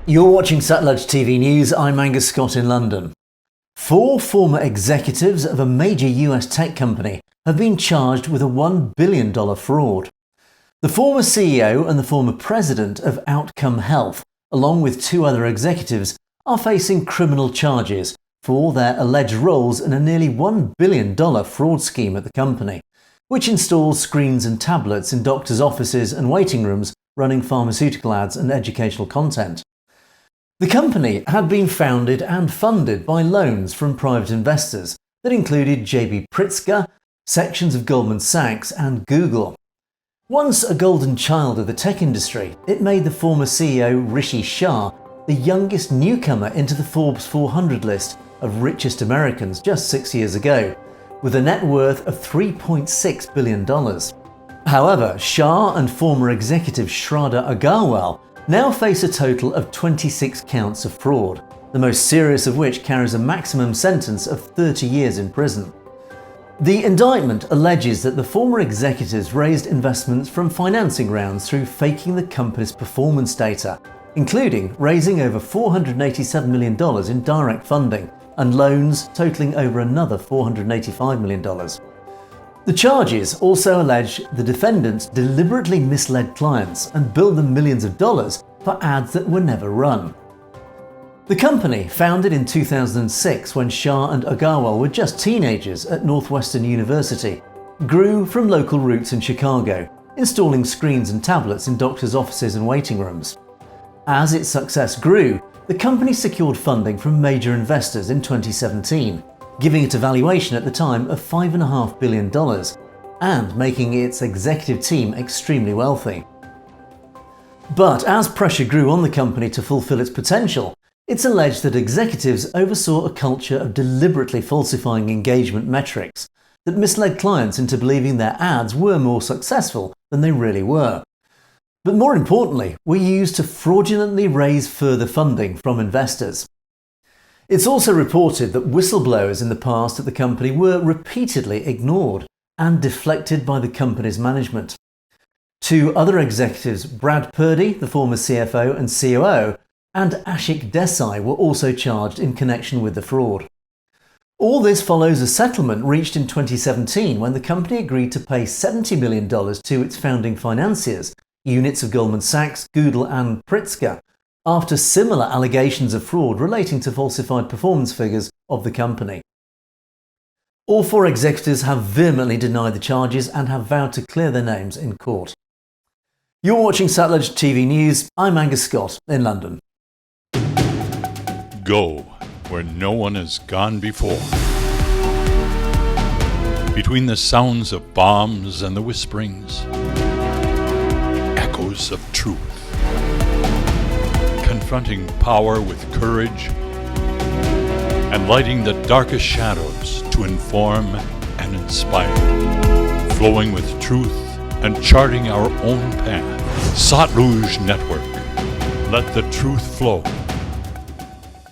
You're watching Satluj TV News. I'm Angus Scott in London. 4 former executives of a major US tech company have been charged with a $1 billion fraud. The former CEO and the former president of Outcome Health, along with 2 other executives, are facing criminal charges for their alleged roles in a nearly $1 billion fraud scheme at the company, which installs screens and tablets in doctors' offices and waiting rooms running pharmaceutical ads and educational content. The company had been founded and funded by loans from private investors that included JB Pritzker, sections of Goldman Sachs and Google. Once a golden child of the tech industry, it made the former CEO Rishi Shah the youngest newcomer into the Forbes 400 list of richest Americans just 6 years ago, with a net worth of $3.6 billion. However, Shah and former executive Shraddha Agarwal now face a total of 26 counts of fraud, the most serious of which carries a maximum sentence of 30 years in prison. The indictment alleges that the former executives raised investments from financing rounds through faking the company's performance data, including raising over $487 million in direct funding and loans totaling over another $485 million. The charges also allege the defendants deliberately misled clients and billed them millions of dollars for ads that were never run. The company, founded in 2006 when Shah and Agarwal were just teenagers at Northwestern University, grew from local roots in Chicago, installing screens and tablets in doctors' offices and waiting rooms. As its success grew, the company secured funding from major investors in 2017, giving it a valuation at the time of $5.5 billion and making its executive team extremely wealthy. But as pressure grew on the company to fulfill its potential, it's alleged that executives oversaw a culture of deliberately falsifying engagement metrics that misled clients into believing their ads were more successful than they really were. But more importantly, were used to fraudulently raise further funding from investors. It's also reported that whistleblowers in the past at the company were repeatedly ignored and deflected by the company's management. 2 other executives, Brad Purdy, the former CFO and COO, and Ashik Desai, were also charged in connection with the fraud. All this follows a settlement reached in 2017 when the company agreed to pay $70 million to its founding financiers, units of Goldman Sachs, Google and Pritzker, after similar allegations of fraud relating to falsified performance figures of the company. All 4 executives have vehemently denied the charges and have vowed to clear their names in court. You're watching Satluj TV News. I'm Angus Scott in London. Go where no one has gone before. Between the sounds of bombs and the whisperings, echoes of truth. Confronting power with courage and lighting the darkest shadows to inform and inspire. Flowing with truth and charting our own path. Satluj Network. Let the truth flow.